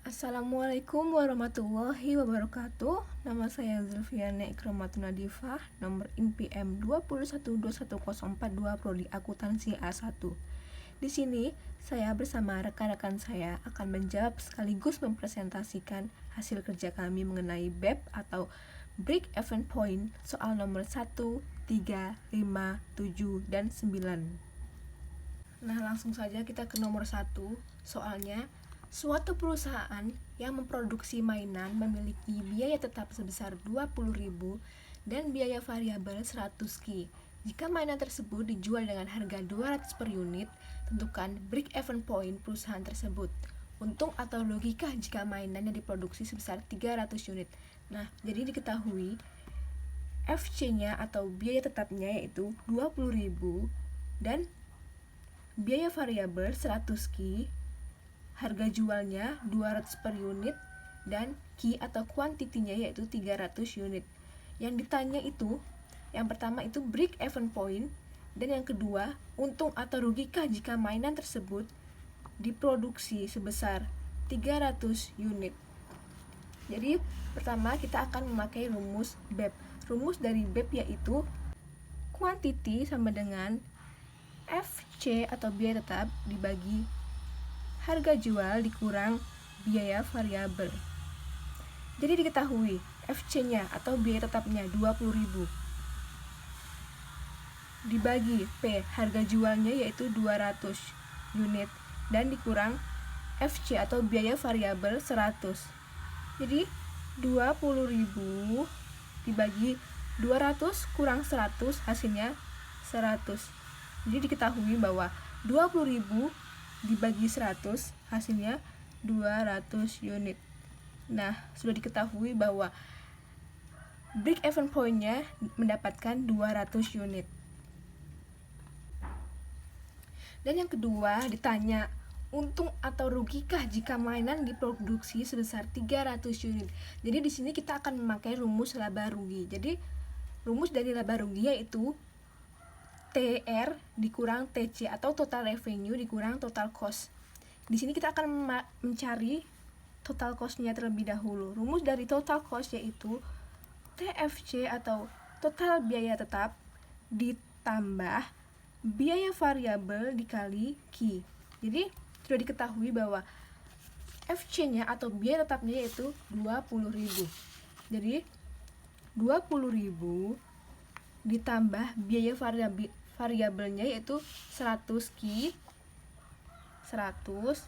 Assalamualaikum warahmatullahi wabarakatuh. Nama saya Zulfiana Ikromatun Nadifah, nomor INPM 21210442 Prodi Akuntansi A1. Di sini saya bersama rekan-rekan saya akan menjawab sekaligus mempresentasikan hasil kerja kami mengenai BEP atau Break Even Point soal nomor 1, 3, 5, 7, dan 9. Nah, langsung saja kita ke nomor 1. Soalnya, suatu perusahaan yang memproduksi mainan memiliki biaya tetap sebesar 20.000 dan biaya variabel 100 Ki. Jika mainan tersebut dijual dengan harga 200 per unit, tentukan break even point perusahaan tersebut. Untung atau logikah jika mainan yang diproduksi sebesar 300 unit. Nah, jadi diketahui FC-nya atau biaya tetapnya yaitu 20.000 dan biaya variabel 100 Ki, harga jualnya 200 per unit, dan Ki atau kuantitinya yaitu 300 unit. Yang ditanya itu, yang pertama itu break even point, dan yang kedua, untung atau rugikah jika mainan tersebut diproduksi sebesar 300 unit. Jadi, pertama kita akan memakai rumus BEP. Rumus dari BEP yaitu quantity sama dengan FC atau biaya tetap dibagi harga jual dikurang biaya variabel. Jadi diketahui FC-nya atau biaya tetapnya 20.000 dibagi P harga jualnya yaitu 200 unit dan dikurang FC atau biaya variabel 100. Jadi 20.000 dibagi 200 kurang 100 hasilnya 100. Jadi diketahui bahwa 20.000 dibagi 100 hasilnya 200 unit. Nah, sudah diketahui bahwa break even point-nya mendapatkan 200 unit. Dan yang kedua ditanya, untung atau rugikah jika mainan diproduksi sebesar 300 unit. Jadi di sini kita akan memakai rumus laba rugi. Jadi rumus dari laba rugi yaitu TR dikurang TC atau total revenue dikurang total cost. Di sini kita akan mencari total cost-nya terlebih dahulu. Rumus dari total cost yaitu TFC atau total biaya tetap ditambah biaya variabel dikali Q. Jadi sudah diketahui bahwa FC-nya atau biaya tetapnya yaitu 20.000. Jadi 20.000 ditambah biaya variabelnya yaitu 100 Ki, 100,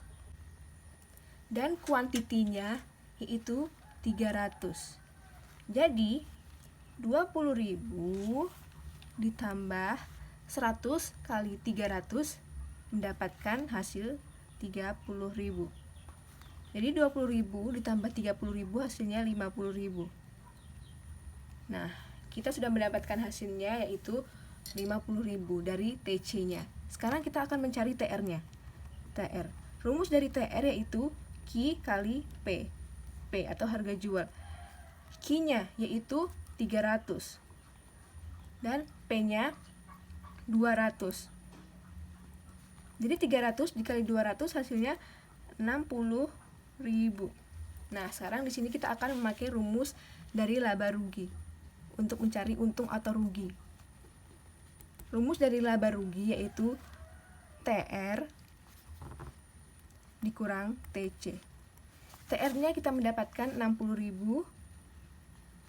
dan kuantitinya yaitu 300. Jadi 20.000 ditambah 100 kali 300 mendapatkan hasil 30.000. Jadi 20.000 ditambah 30.000 hasilnya 50.000. Nah, kita sudah mendapatkan hasilnya yaitu 50.000 dari TC-nya. Sekarang kita akan mencari TR-nya. TR. Rumus dari TR yaitu Q kali P. P atau harga jual. Q-nya yaitu 300. Dan P-nya 200. Jadi 300 dikali 200 hasilnya 60.000. Nah, sekarang di sini kita akan memakai rumus dari laba rugi untuk mencari untung atau rugi. Rumus dari laba rugi yaitu TR dikurang TC. TR-nya kita mendapatkan 60.000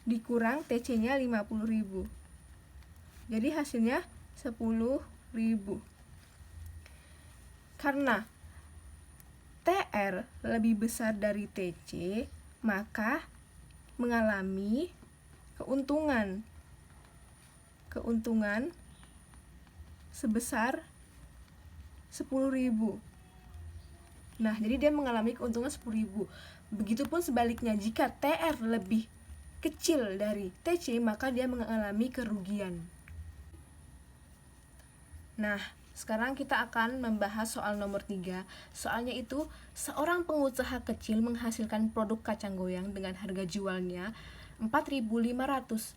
dikurang TC-nya 50.000. Jadi hasilnya 10.000. Karena TR lebih besar dari TC, maka mengalami keuntungan sebesar 10.000. Nah, jadi dia mengalami keuntungan 10.000. Begitupun sebaliknya, jika TR lebih kecil dari TC, maka dia mengalami kerugian. Nah, sekarang kita akan membahas soal nomor 3. Soalnya itu, seorang pengusaha kecil menghasilkan produk kacang goyang dengan harga jualnya Rp4.500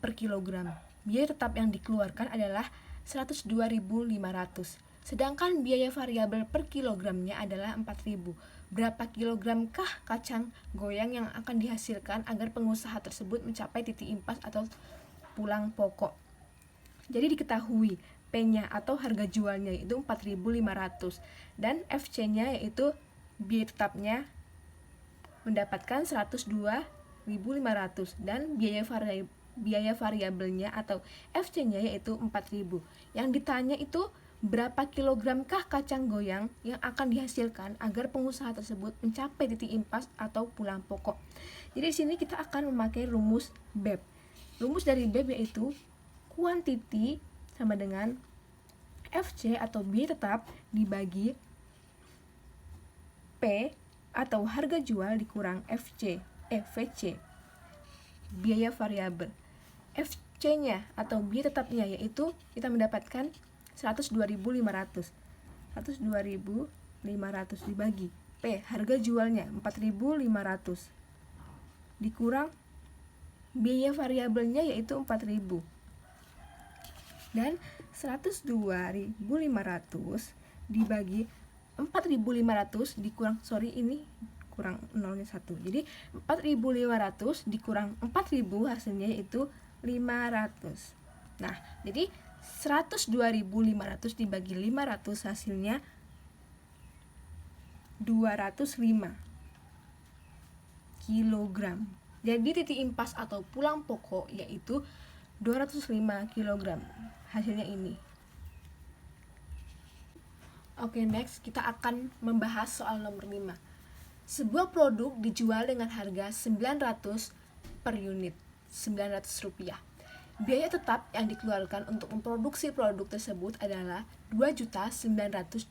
per kilogram. Biaya tetap yang dikeluarkan adalah Rp102.500. Sedangkan biaya variabel per kilogramnya adalah 4.000. Berapa kilogramkah kacang goyang yang akan dihasilkan agar pengusaha tersebut mencapai titik impas atau pulang pokok? Jadi diketahui P-nya atau harga jualnya itu 4.500 dan FC-nya yaitu biaya tetapnya mendapatkan 102.500 dan biaya variabelnya atau FC-nya yaitu 4.000. Yang ditanya itu berapa kilogramkah kacang goyang yang akan dihasilkan agar pengusaha tersebut mencapai titik impas atau pulang pokok. Jadi di sini kita akan memakai rumus BEP. Rumus dari BEP yaitu quantity sama dengan FC atau biaya tetap dibagi P atau harga jual dikurang VC, biaya variabel. FC-nya atau biaya tetapnya yaitu kita mendapatkan 102.500. 102.500 dibagi P, harga jualnya 4.500 dikurang biaya variabelnya yaitu 4.000. Dan 102.500 dibagi 4.500 dikurang, ini kurang nolnya 1. Jadi 4.500 dikurang 4.000 hasilnya yaitu 500. Nah, jadi 102.500 dibagi 500 hasilnya 205 kilogram. Jadi titik impas atau pulang pokok yaitu 205 kg. Hasilnya ini. Oke, next kita akan membahas soal nomor 5. Sebuah produk dijual dengan harga 900 per unit, 900 rupiah. Biaya tetap yang dikeluarkan untuk memproduksi produk tersebut adalah 2.925.000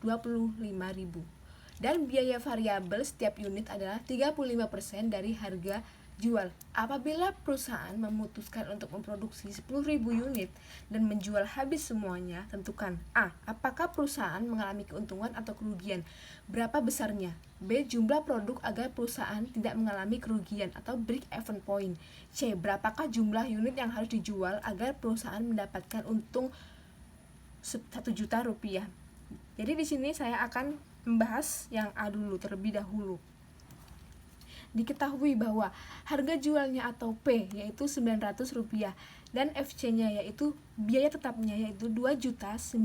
dan biaya variabel setiap unit adalah 35% dari harga jual. Apabila perusahaan memutuskan untuk memproduksi 10.000 unit dan menjual habis semuanya, tentukan A. Apakah perusahaan mengalami keuntungan atau kerugian? Berapa besarnya? B. Jumlah produk agar perusahaan tidak mengalami kerugian atau break even point. C. Berapakah jumlah unit yang harus dijual agar perusahaan mendapatkan untung 1 juta rupiah? Jadi di sini saya akan membahas yang A dulu terlebih dahulu. Diketahui bahwa harga jualnya atau P yaitu 900 rupiah dan FC-nya yaitu biaya tetapnya yaitu 2.925.000.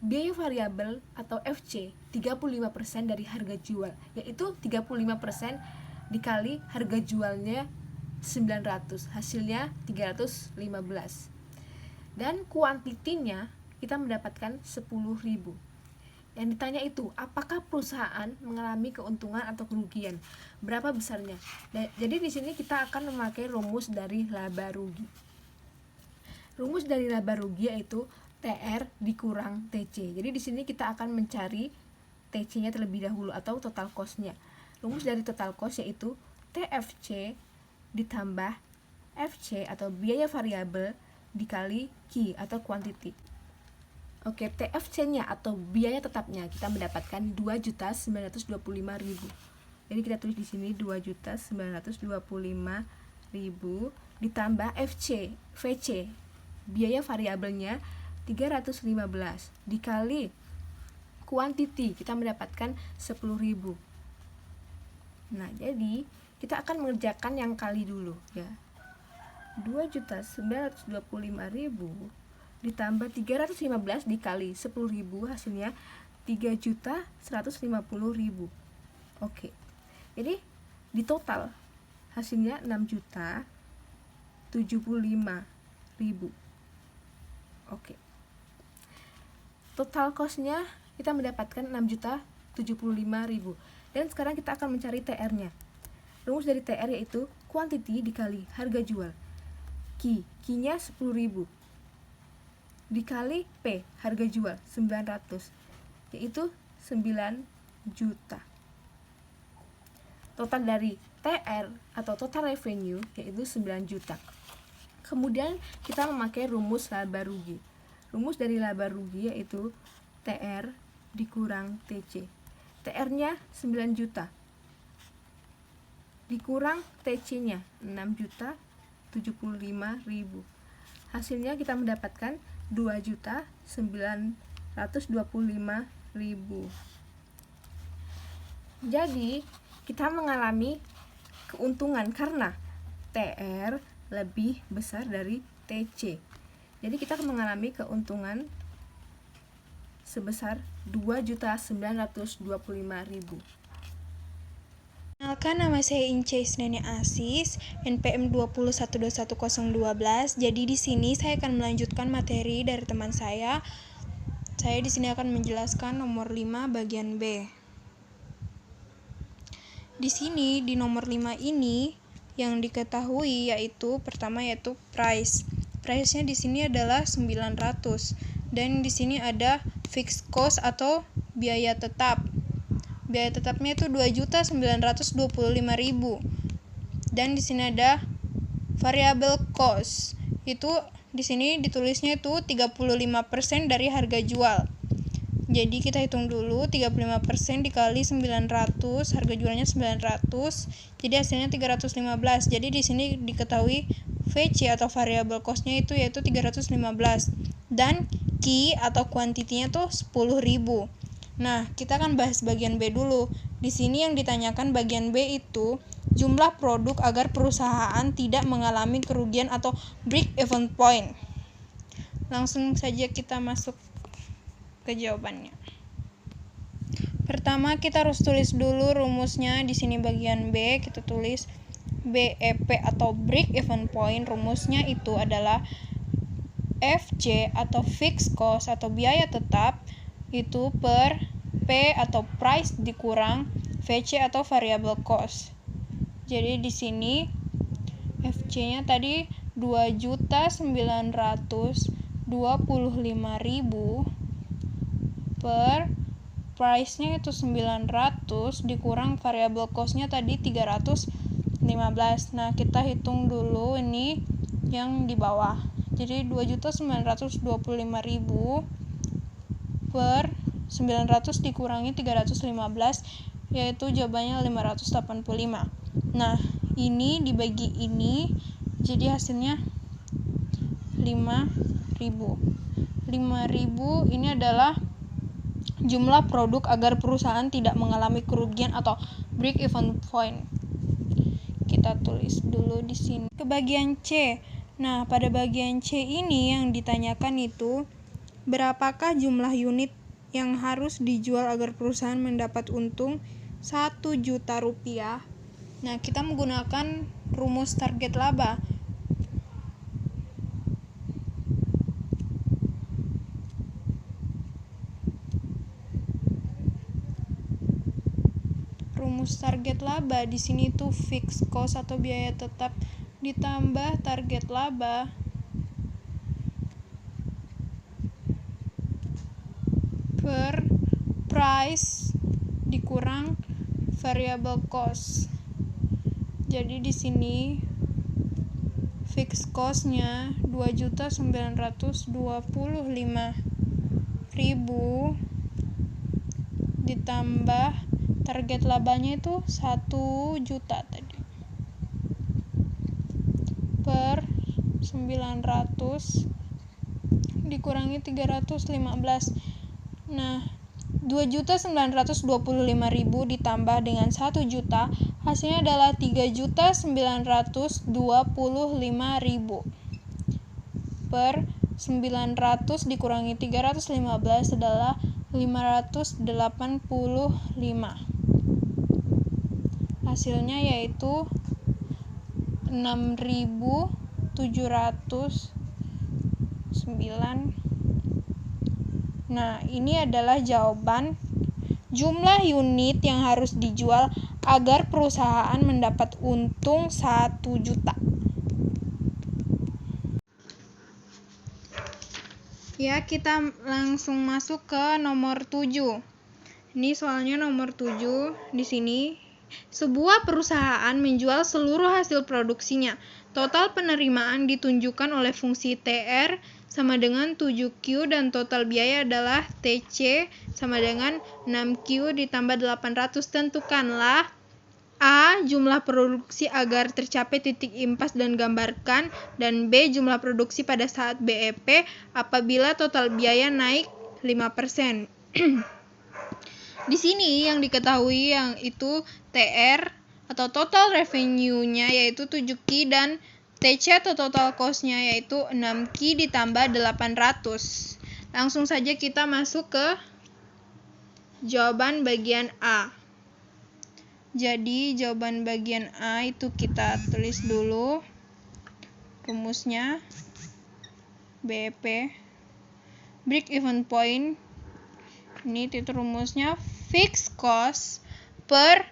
Biaya variabel atau FC 35% dari harga jual, yaitu 35% dikali harga jualnya 900, hasilnya 315. Dan kuantitinya kita mendapatkan 10.000. Yang ditanya itu, apakah perusahaan mengalami keuntungan atau kerugian? Berapa besarnya? Jadi di sini kita akan memakai rumus dari laba rugi. Rumus dari laba rugi yaitu TR dikurang TC. Jadi di sini kita akan mencari TC-nya terlebih dahulu atau total cost-nya. Rumus dari total cost yaitu TFC ditambah FC atau biaya variabel dikali Q atau quantity. Oke, TFC-nya atau biaya tetapnya kita mendapatkan 2.925.000. Jadi kita tulis di sini 2.925.000 ditambah VC, biaya variabelnya 315 dikali quantity kita mendapatkan 10.000. Nah, jadi kita akan mengerjakan yang kali dulu ya. 2.925.000 ditambah 315 dikali 10.000 hasilnya 3.150.000. Oke. Jadi di total hasilnya 6.075.000. Oke. Total cost-nya kita mendapatkan 6.075.000. Dan sekarang kita akan mencari TR-nya. Rumus dari TR yaitu quantity dikali harga jual. Q-nya 10.000 dikali P, harga jual 900, yaitu 9 juta. Total dari TR atau total revenue yaitu 9 juta. Kemudian kita memakai rumus laba rugi. Rumus dari laba rugi yaitu TR dikurang TC. TR-nya 9 juta dikurang TC-nya 6.075.000. Hasilnya kita mendapatkan 2.925.000. Jadi, kita mengalami keuntungan karena TR lebih besar dari TC. Jadi kita mengalami keuntungan sebesar 2.925.000. Perkenalkan, nama saya Ince Isnani Asis, NPM 201211012. Jadi di sini saya akan melanjutkan materi dari teman saya. Saya di sini akan menjelaskan nomor 5 bagian B. Di sini di nomor 5 ini yang diketahui yaitu pertama yaitu price. Price-nya di sini adalah 900 dan di sini ada fixed cost atau biaya tetap. Biaya tetapnya itu 2.925.000. Dan di sini ada variable cost. Itu di sini ditulisnya itu 35% dari harga jual. Jadi kita hitung dulu 35% dikali 900, harga jualnya 900. Jadi hasilnya 315. Jadi di sini diketahui VC atau variable cost-nya itu yaitu 315. Dan key atau kuantitinya tuh 10.000. Nah, kita akan bahas bagian B dulu. Di sini yang ditanyakan bagian B itu jumlah produk agar perusahaan tidak mengalami kerugian atau break even point. Langsung saja kita masuk ke jawabannya. Pertama, kita harus tulis dulu rumusnya. Di sini bagian B kita tulis BEP atau break even point. Rumusnya itu adalah FC atau fixed cost atau biaya tetap itu per P atau price dikurang VC atau variable cost. Jadi di sini FC-nya tadi 2.925.000 per price-nya itu 900 dikurang variable cost-nya tadi 315. Nah, kita hitung dulu ini yang di bawah. Jadi 2.925.000 per 900 dikurangi 315 yaitu jawabannya 585. Nah, ini dibagi ini jadi hasilnya 5.000. 5.000 ini adalah jumlah produk agar perusahaan tidak mengalami kerugian atau break even point. Kita tulis dulu di sini. Ke bagian C. Nah, pada bagian C ini yang ditanyakan itu berapakah jumlah unit yang harus dijual agar perusahaan mendapat untung 1 juta rupiah. Nah, kita menggunakan rumus target laba. Rumus target laba di sini tuh fixed cost atau biaya tetap ditambah target laba per price dikurang variable cost. Jadi di sini fixed cost-nya 2.925.000 ditambah target labanya itu 1 juta tadi per 900 dikurangi 315. Nah, 2.925.000 ditambah dengan 1 juta hasilnya adalah 3.925.000 per 900 dikurangi 315 adalah 585. Hasilnya yaitu 6.709. Nah, ini adalah jawaban jumlah unit yang harus dijual agar perusahaan mendapat untung 1 juta. Ya, kita langsung masuk ke nomor 7. Ini soalnya nomor 7 di sini. Sebuah perusahaan menjual seluruh hasil produksinya. Total penerimaan ditunjukkan oleh fungsi TR sama dengan 7Q dan total biaya adalah TC sama dengan 6Q ditambah 800. Tentukanlah A. Jumlah produksi agar tercapai titik impas dan gambarkan, dan B. Jumlah produksi pada saat BEP apabila total biaya naik 5%. Di sini yang diketahui yang itu TR atau total revenue-nya yaitu 7Q dan TC atau total cost-nya yaitu 6Q ditambah 800. Langsung saja kita masuk ke jawaban bagian A. Jadi jawaban bagian A itu kita tulis dulu rumusnya. BEP break even point, ini itu rumusnya fixed cost per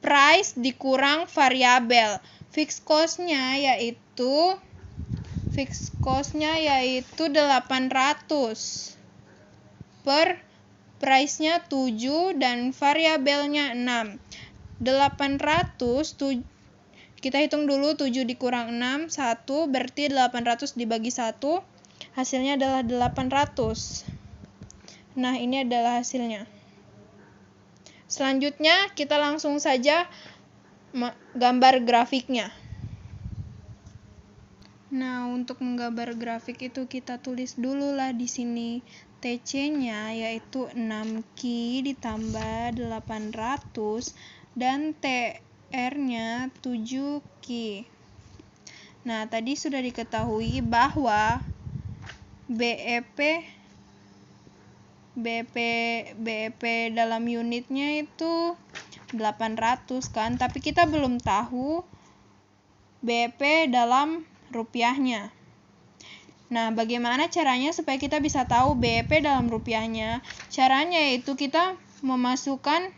price dikurang variabel. Fixed cost-nya yaitu 800 per price-nya 7 dan variabelnya 6. 800 kita hitung dulu, 7 dikurang 6 1, berarti 800 dibagi 1 hasilnya adalah 800. Nah, ini adalah hasilnya. Selanjutnya kita langsung saja gambar grafiknya. Nah, untuk menggambar grafik itu kita tulis dulu lah di sini. TC-nya yaitu 6Q ditambah 800 dan TR-nya 7Q. Nah, tadi sudah diketahui bahwa BEP dalam unitnya itu 800 kan, tapi kita belum tahu BEP dalam rupiahnya. Nah, bagaimana caranya supaya kita bisa tahu BEP dalam rupiahnya? Caranya yaitu kita memasukkan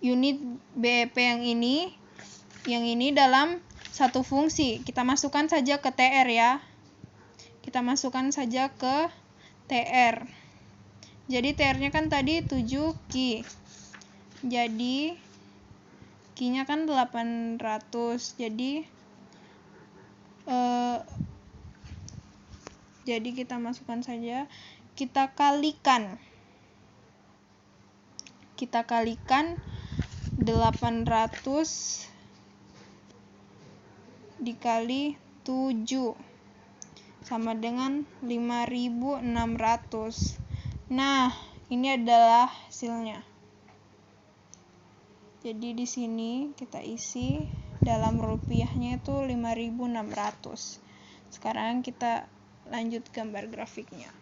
unit BEP yang ini dalam satu fungsi. Kita masukkan saja ke TR ya. Kita masukkan saja ke TR. Jadi TR-nya kan tadi 7Q. Jadi Q-nya kan 800. Jadi kita masukkan saja, kita kalikan 800 dikali 7 sama dengan 5.600. Nah, ini adalah hasilnya. Jadi di sini kita isi dalam rupiahnya itu 5.600. Sekarang kita lanjut gambar grafiknya.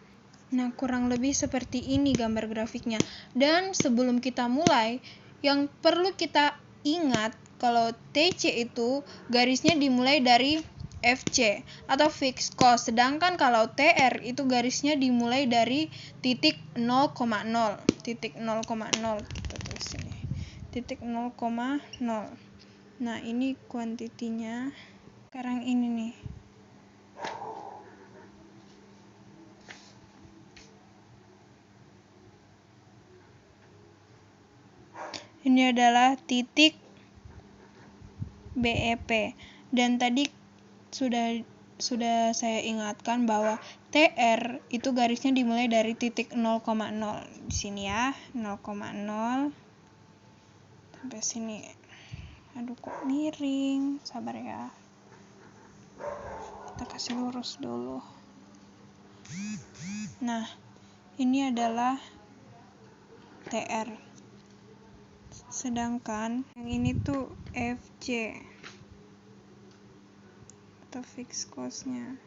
Nah, kurang lebih seperti ini gambar grafiknya. Dan sebelum kita mulai, yang perlu kita ingat kalau TC itu garisnya dimulai dari FC atau fixed cost, sedangkan kalau TR itu garisnya dimulai dari titik 0,0. Titik 0,0 kita tulis sini. Titik 0,0. Nah, ini kuantitinya. Sekarang ini nih. Ini adalah titik BEP. Dan tadi sudah saya ingatkan bahwa TR itu garisnya dimulai dari titik 0,0. Di sini ya, 0,0 sampai sini. Aduh, kok miring. Sabar ya. Kita kasih lurus dulu. Nah, ini adalah TR. Sedangkan yang ini tuh FC atau fixed cost-nya.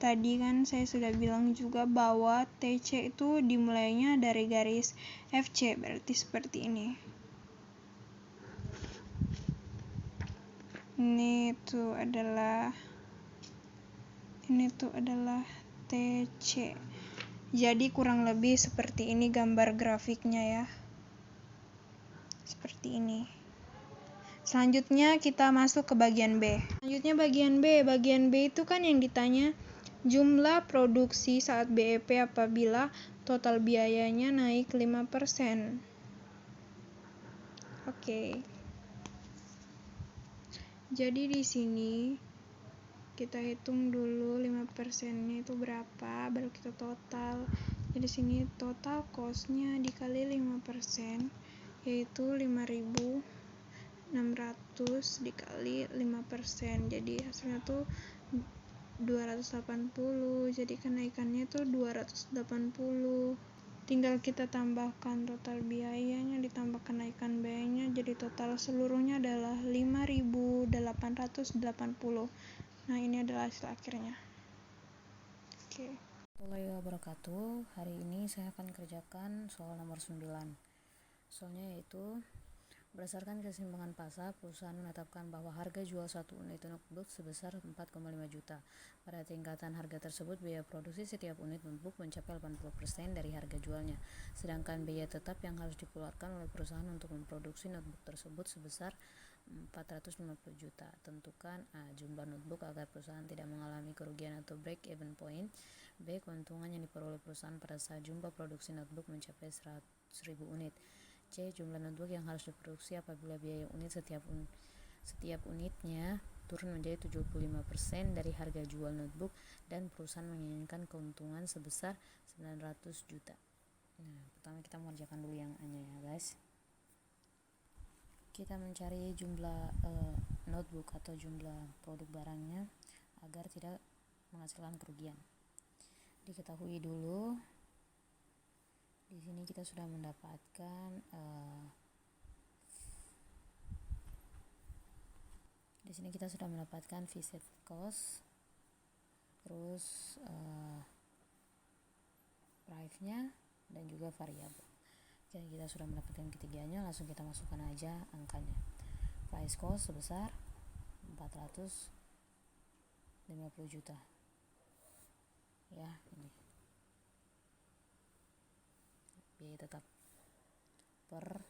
Tadi kan saya sudah bilang juga bahwa TC itu dimulainya dari garis FC, berarti seperti ini. Ini tuh adalah TC. Jadi kurang lebih seperti ini gambar grafiknya ya. Seperti ini. Selanjutnya kita masuk ke bagian B. Selanjutnya bagian B. Bagian B itu kan yang ditanya jumlah produksi saat BEP apabila total biayanya naik 5%. Oke. Jadi di sini kita hitung dulu 5%-nya itu berapa, baru kita total. Jadi sini total cost-nya dikali 5%, yaitu 5.600 dikali 5%. Jadi hasilnya tuh 280. Jadi kenaikannya tuh 280. Tinggal kita tambahkan total biayanya ditambah kenaikan biayanya, jadi total seluruhnya adalah 5.880. Nah, ini adalah hasil akhirnya. Oke. Warahmatullahi wabarakatuh. Hari ini saya akan kerjakan soal nomor 9. Soalnya yaitu berdasarkan keseimbangan pasar, perusahaan menetapkan bahwa harga jual satu unit notebook sebesar 4,5 juta. Pada tingkatan harga tersebut, biaya produksi setiap unit notebook mencapai 80% dari harga jualnya. Sedangkan biaya tetap yang harus dikeluarkan oleh perusahaan untuk memproduksi notebook tersebut sebesar 450 juta. Tentukan A. Jumlah notebook agar perusahaan tidak mengalami kerugian atau break even point. B. Keuntungan yang diperoleh perusahaan pada saat jumlah produksi notebook mencapai 100.000 unit. C. Jumlah notebook yang harus diproduksi apabila biaya unit setiap unitnya turun menjadi 75% dari harga jual notebook dan perusahaan menginginkan keuntungan sebesar 900 juta. Nah, pertama kita mengerjakan dulu yang A-nya ya guys. Kita mencari jumlah notebook atau jumlah produk barangnya agar tidak menghasilkan kerugian. Diketahui dulu di sini kita sudah mendapatkan visit cost, terus price-nya dan juga variabel. Jadi kita sudah mendapatkan ketiganya, langsung kita masukkan aja angkanya. Price cost sebesar 450 juta. Ya, ini. Biaya tetap per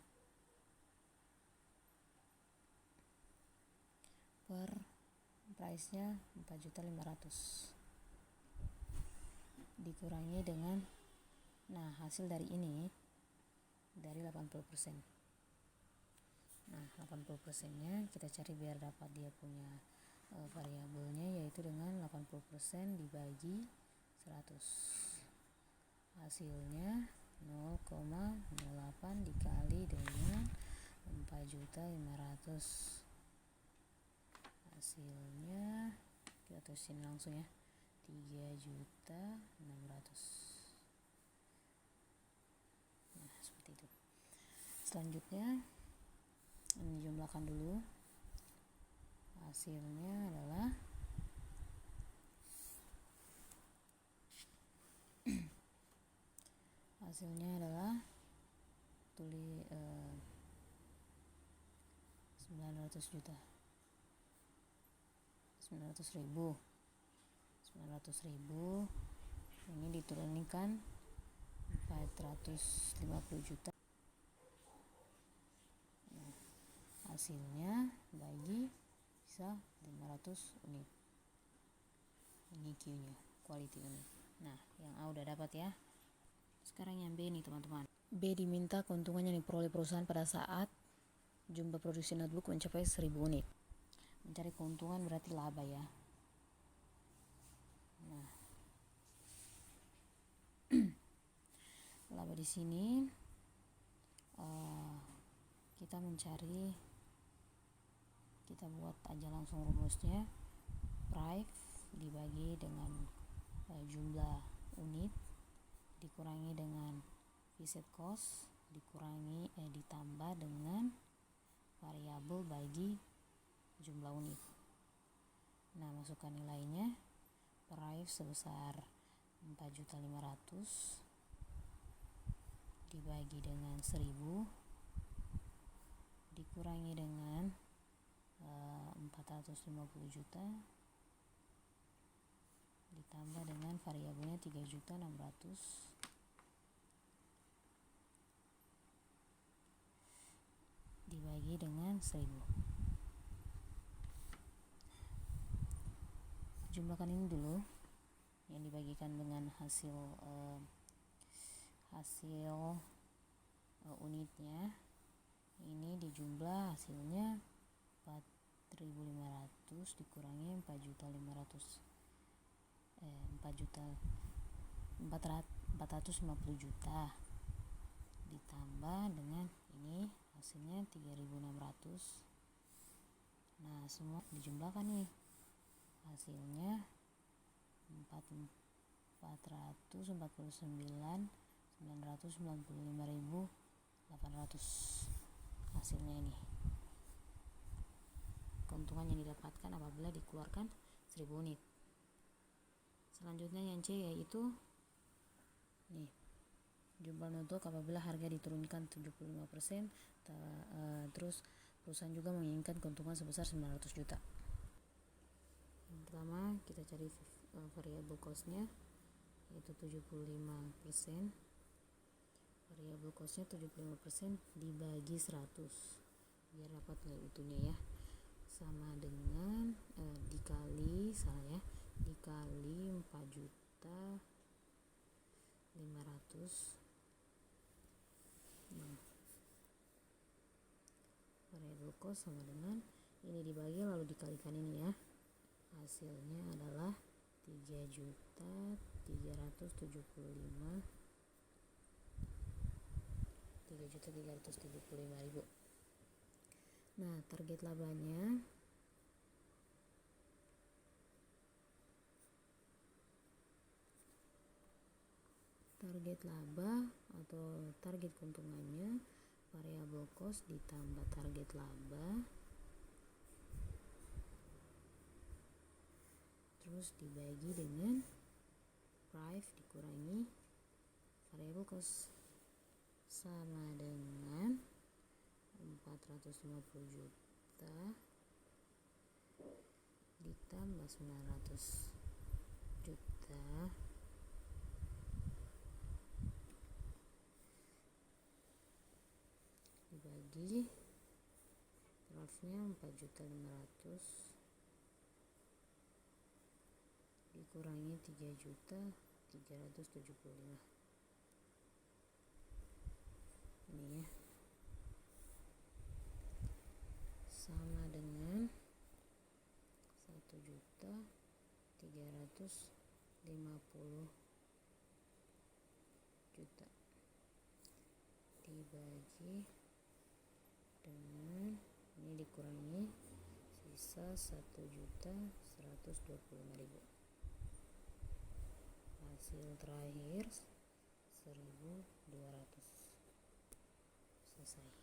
price-nya 4.500.000 dikurangi dengan, nah hasil dari ini dari 80%. Nah, 80%-nya kita cari biar dapat dia punya variabelnya, yaitu dengan 80% dibagi 100. Hasilnya 0,08 dikali dengan 4.500.000. Hasilnya kita tulisin langsung ya, 3.600.000. Nah, seperti itu. Selanjutnya ini jumlahkan dulu. Hasilnya adalah tuli 900.000 ini diturunkan 450 juta. Nah, hasilnya bagi bisa 500 unit. Ini Q-nya, quality unit. Nah, yang A udah dapat ya. Sekarang yang B nih teman-teman. B diminta keuntungan yang diperoleh perusahaan pada saat jumlah produksi notebook mencapai 1.000 unit. Mencari keuntungan berarti laba ya. Nah, laba di sini kita buat aja langsung rumusnya. Price dibagi dengan jumlah unit dikurangi dengan visit cost ditambah dengan variabel bagi jumlah unit. Nah, masukkan nilainya. Price sebesar 4.500.000 dibagi dengan 1.000 dikurangi dengan 450 juta ditambah dengan variabelnya 3.600.000 dibagi dengan 1.000. Jumlahkan ini dulu yang dibagikan dengan hasil unitnya. Ini dijumlah hasilnya 4.500 dikurangi 4.500 450 juta ditambah dengan ini hasilnya 3.600. Nah, semua dijumlahkan nih. Hasilnya 449.995.800 hasilnya ini. Keuntungan yang didapatkan apabila dikeluarkan 1000 unit. Selanjutnya yang C yaitu nih, jumlah notok apabila harga diturunkan 75%, terus perusahaan juga menginginkan keuntungan sebesar 900 juta. Yang pertama kita cari variable cost-nya yaitu 75%. Variable cost-nya 75% dibagi 100 biar dapat nilai utuhnya ya. Sama dengan dikali 4.500.000. Variable cost sama dengan ini dibagi lalu dikalikan ini ya. Hasilnya adalah 3.375.000. Nah, target labanya atau target keuntungannya variable cost ditambah target laba terus dibagi dengan price dikurangi variable cost sama dengan 450 juta ditambah 900 juta dibagi profitnya 4.500.000 dikurangi 3.375.000 ini ya, sama dengan 1.350.000 dibagi dengan ini dikurangi sisa 1.125.000. Hasil terakhir 1.200. Selesai.